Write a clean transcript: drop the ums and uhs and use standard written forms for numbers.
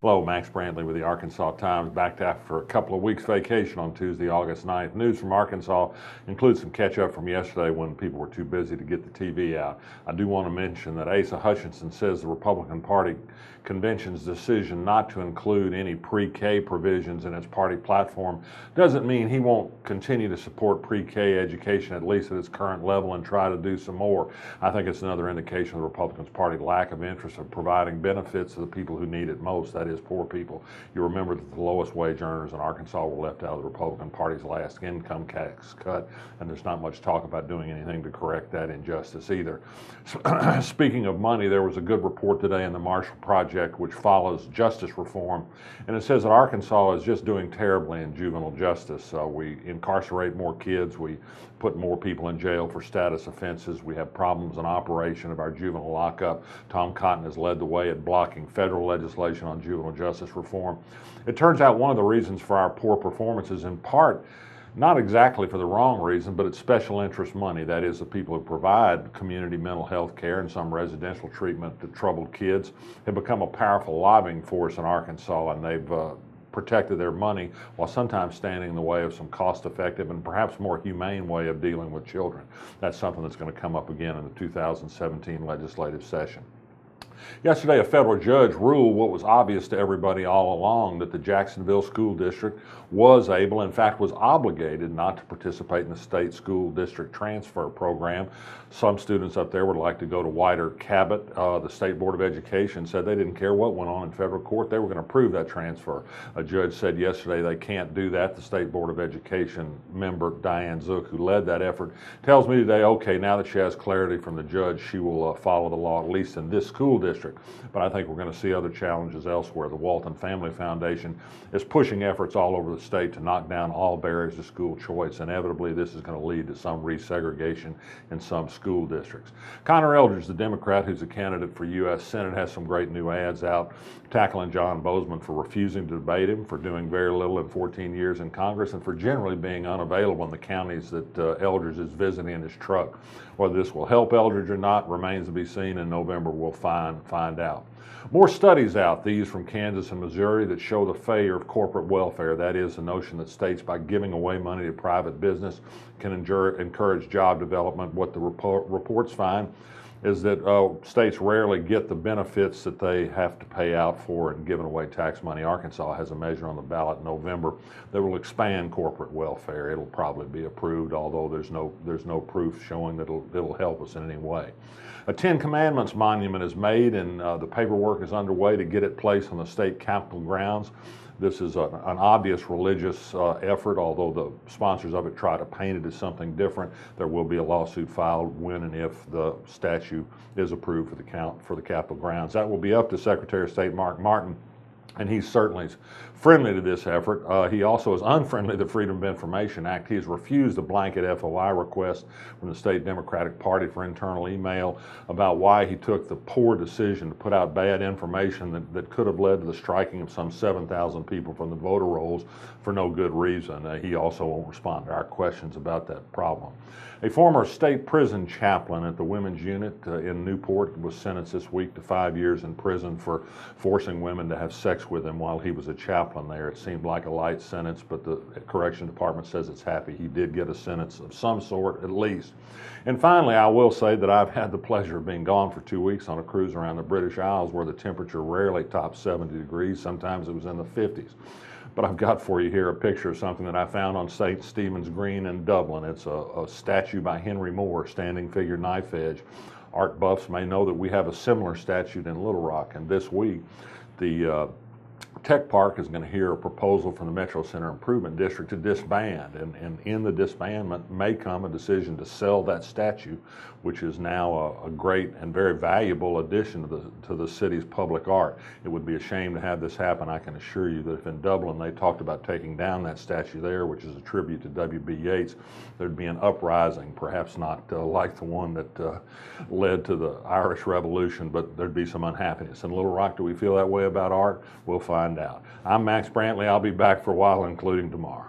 Hello, Max Brantley with the Arkansas Times, back after a couple of weeks vacation on Tuesday, August 9th. News from Arkansas includes some catch up from yesterday when people were too busy to get the TV out. I do want to mention that Asa Hutchinson says the Republican Party convention's decision not to include any pre-K provisions in its party platform doesn't mean he won't continue to support pre-K education, at least at its current level, and try to do some more. I think it's another indication of the Republicans' party lack of interest in providing benefits to the people who need it most, that is, poor people. You remember that the lowest wage earners in Arkansas were left out of the Republican Party's last income tax cut, and there's not much talk about doing anything to correct that injustice either. Speaking of money, there was a good report today in the Marshall Project, which follows justice reform, and it says that Arkansas is just doing terribly in juvenile justice. We incarcerate more kids, we put more people in jail for status offenses, we have problems in operation of our juvenile lockup. Tom Cotton has led the way at blocking federal legislation on juvenile justice reform. It turns out one of the reasons for our poor performance is in part not exactly for the wrong reason, but it's special interest money. That is, the people who provide community mental health care and some residential treatment to troubled kids have become a powerful lobbying force in Arkansas, and they've protected their money while sometimes standing in the way of some cost-effective and perhaps more humane way of dealing with children. That's something that's going to come up again in the 2017 legislative session. Yesterday, a federal judge ruled what was obvious to everybody all along, that the Jacksonville School District was able, in fact was obligated, not to participate in the state school district transfer program. Some students up there would like to go to Wider Cabot. The State Board of Education said they didn't care what went on in federal court. They were going to approve that transfer. A judge said yesterday they can't do that. The State Board of Education member, Diane Zook, who led that effort, tells me today, okay, now that she has clarity from the judge, she will follow the law, at least in this school district. But I think we're going to see other challenges elsewhere. The Walton Family Foundation is pushing efforts all over the state to knock down all barriers to school choice. Inevitably, this is going to lead to some resegregation in some school districts. Connor Eldridge, the Democrat who's a candidate for U.S. Senate, has some great new ads out tackling John Boozman for refusing to debate him, for doing very little in 14 years in Congress, and for generally being unavailable in the counties that Eldridge is visiting in his truck. Whether this will help Eldridge or not remains to be seen. In November, we'll find out. More studies out, these from Kansas and Missouri, that show the failure of corporate welfare. That is, the notion that states, by giving away money to private business, can encourage job development. What the reports find is that states rarely get the benefits that they have to pay out for in giving away tax money. Arkansas has a measure on the ballot in November that will expand corporate welfare. It'll probably be approved, although there's no proof showing that it'll help us in any way. A Ten Commandments monument is made, and the paperwork is underway to get it placed on the state capitol grounds. This is an obvious religious effort, although the sponsors of it try to paint it as something different. There will be a lawsuit filed when and if the statue is approved for the Capitol grounds. That will be up to Secretary of State Mark Martin, and he's certainly friendly to this effort. He also is unfriendly to the Freedom of Information Act. He has refused a blanket FOI request from the state Democratic Party for internal email about why he took the poor decision to put out bad information that could have led to the striking of some 7,000 people from the voter rolls for no good reason. He also won't respond to our questions about that problem. A former state prison chaplain at the women's unit in Newport was sentenced this week to 5 years in prison for forcing women to have sex with him while he was a chaplain there. It seemed like a light sentence, but the correction department says it's happy he did get a sentence of some sort at least. And finally, I will say that I've had the pleasure of being gone for 2 weeks on a cruise around the British Isles where the temperature rarely tops 70 degrees. Sometimes it was in the 50s. But I've got for you here a picture of something that I found on St. Stephen's Green in Dublin. It's a statue by Henry Moore, standing figure, knife edge. Art buffs may know that we have a similar statue in Little Rock, and this week the Tech Park is going to hear a proposal from the Metro Center Improvement District to disband, and in the disbandment may come a decision to sell that statue, which is now a great and very valuable addition to the city's public art. It would be a shame to have this happen. I can assure you that if in Dublin they talked about taking down that statue there, which is a tribute to W.B. Yeats, there'd be an uprising, perhaps not like the one that led to the Irish Revolution, but there'd be some unhappiness. In Little Rock, do we feel that way about art? We'll find out. I'm Max Brantley. I'll be back for a while, including tomorrow.